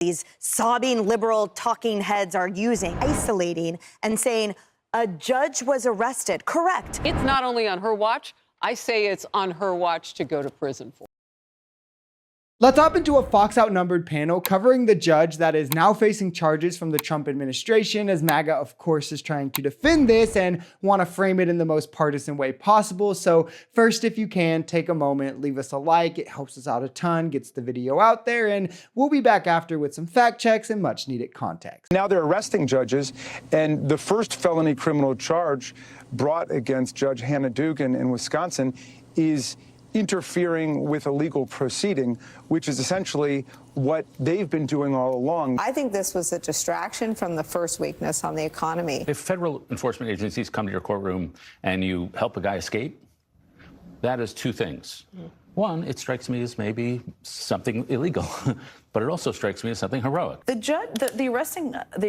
these sobbing liberal talking heads are using, isolating and saying a judge was arrested. Correct. It's not only on her watch. I say it's on her watch to go to prison for. Let's hop into a Fox Outnumbered panel covering the judge that is now facing charges from the Trump administration, as MAGA, of course, is trying to defend this and want to frame it in the most partisan way possible. So first, if you can, take a moment, leave us a like. It helps us out a ton, gets the video out there, and we'll be back after with some fact checks and much needed context. Now they're arresting judges, and the first felony criminal charge brought against Judge Hannah Dugan in Wisconsin is interfering with a legal proceeding, which is essentially what they've been doing all along. I think this was a distraction from the first weakness on the economy. If federal enforcement agencies come to your courtroom and you help a guy escape, that is two things. One, it strikes me as maybe something illegal, but it also strikes me as something heroic. The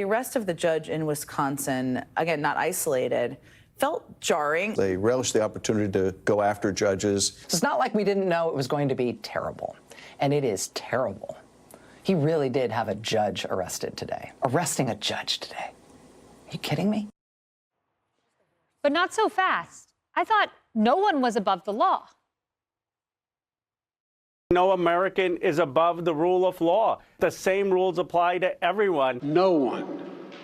arrest of the judge in Wisconsin, again, not isolated, felt jarring. They relish the opportunity to go after judges. It's not like we didn't know it was going to be terrible, and it is terrible. He really did have a judge arrested today. Arresting a judge today. Are you kidding me? But not so fast. I thought no one was above the law. No American is above the rule of law. The same rules apply to everyone. No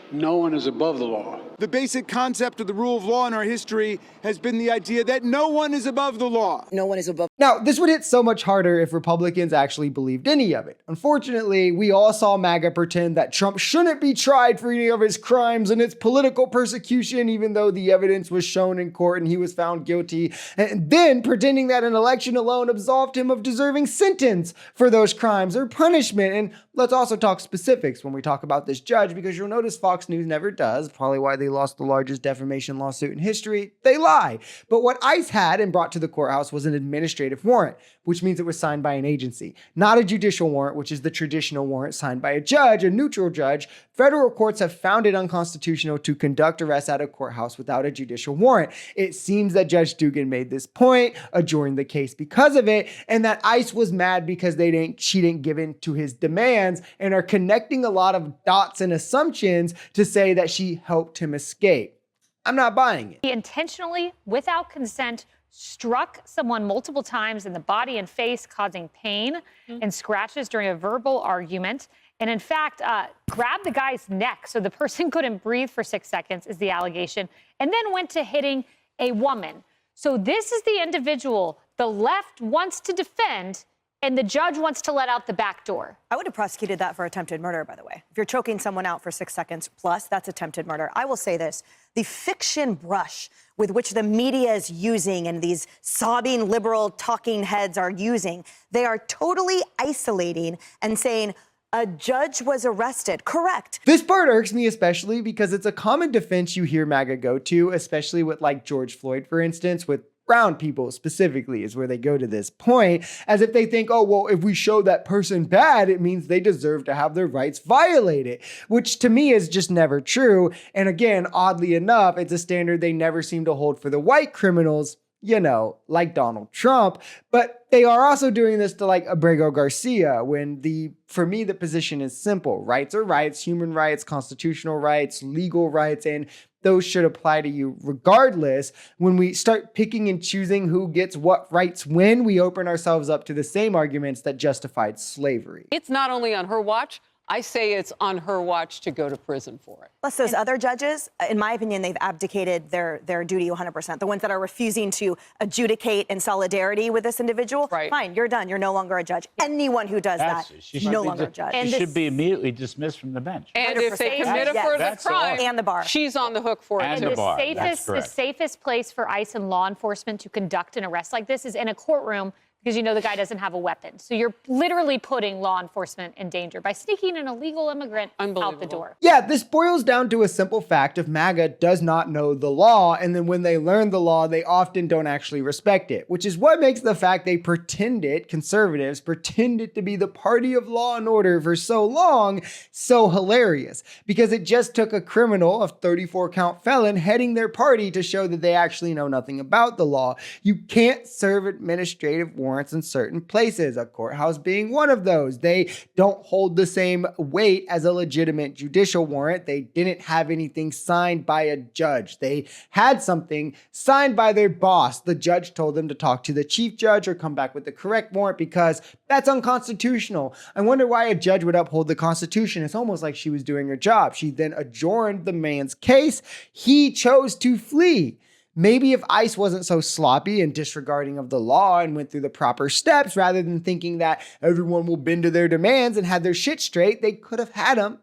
one is above the law. The basic concept of the rule of law in our history has been the idea that no one is above the law. No one is above. Now, this would hit so much harder if Republicans actually believed any of it. Unfortunately, we all saw MAGA pretend that Trump shouldn't be tried for any of his crimes and it's political persecution, even though the evidence was shown in court and he was found guilty, and then pretending that an election alone absolved him of deserving sentence for those crimes or punishment. And let's also talk specifics when we talk about this judge, because you'll notice Fox News never does, probably why they lost the largest defamation lawsuit in history. They lie. But what ICE had and brought to the courthouse was an administrative warrant, which means it was signed by an agency, not a judicial warrant, which is the traditional warrant signed by a judge, a neutral judge. Federal courts have found it unconstitutional to conduct arrests at a courthouse without a judicial warrant. It seems that Judge Dugan made this point, adjourned the case because of it, and that ICE was mad because she didn't give in to his demands, and are connecting a lot of dots and assumptions to say that she helped him escape. I'm not buying it. He intentionally, without consent, struck someone multiple times in the body and face, causing pain and scratches during a verbal argument. And in fact, grabbed the guy's neck so the person couldn't breathe for 6 seconds is the allegation, and then went to hitting a woman. So this is the individual the left wants to defend, and the judge wants to let out the back door. I would have prosecuted that for attempted murder, by the way. If you're choking someone out for 6 seconds plus, that's attempted murder. I will say this, the fiction brush with which the media is using and these sobbing liberal talking heads are using, they are totally isolating and saying a judge was arrested. Correct. This part irks me especially because it's a common defense you hear MAGA go to, especially with like George Floyd, for instance, with brown people specifically is where they go to this point, as if they think, oh, well, if we show that person bad, it means they deserve to have their rights violated, which to me is just never true. And again, oddly enough, it's a standard they never seem to hold for the white criminals, you know, like Donald Trump. But they are also doing this to like Abrego Garcia, when for me, the position is simple. Rights are rights, human rights, constitutional rights, legal rights, and those should apply to you regardless. When we start picking and choosing who gets what rights when, we open ourselves up to the same arguments that justified slavery. It's not only on her watch. I say it's on her watch to go to prison for it. Plus those other judges, in my opinion, they've abdicated their duty 100%. The ones that are refusing to adjudicate in solidarity with this individual, right. Fine, you're done. You're no longer a judge. Anyone who does that is no longer a judge. She should be immediately dismissed from the bench. And if they commit a further crime, and the bar, she's on the hook for it. And the safest place for ICE and law enforcement to conduct an arrest like this is in a courtroom, because you know the guy doesn't have a weapon. So you're literally putting law enforcement in danger by sneaking an illegal immigrant out the door. Yeah, this boils down to a simple fact of MAGA does not know the law, and then when they learn the law, they often don't actually respect it, which is what makes the fact they conservatives pretended to be the party of law and order for so long, so hilarious. Because it just took a criminal, a 34-count felon, heading their party to show that they actually know nothing about the law. You can't serve administrative warrants warrants in certain places, a courthouse being one of those. They don't hold the same weight as a legitimate judicial warrant. They didn't have anything signed by a judge. They had something signed by their boss. The judge told them to talk to the chief judge or come back with the correct warrant because that's unconstitutional. I wonder why a judge would uphold the Constitution. It's almost like she was doing her job. She then adjourned the man's case. He chose to flee. Maybe if ICE wasn't so sloppy and disregarding of the law and went through the proper steps rather than thinking that everyone will bend to their demands and had their shit straight, they could have had him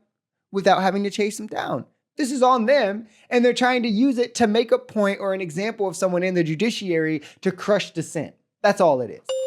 without having to chase him down. This is on them, and they're trying to use it to make a point or an example of someone in the judiciary to crush dissent. That's all it is.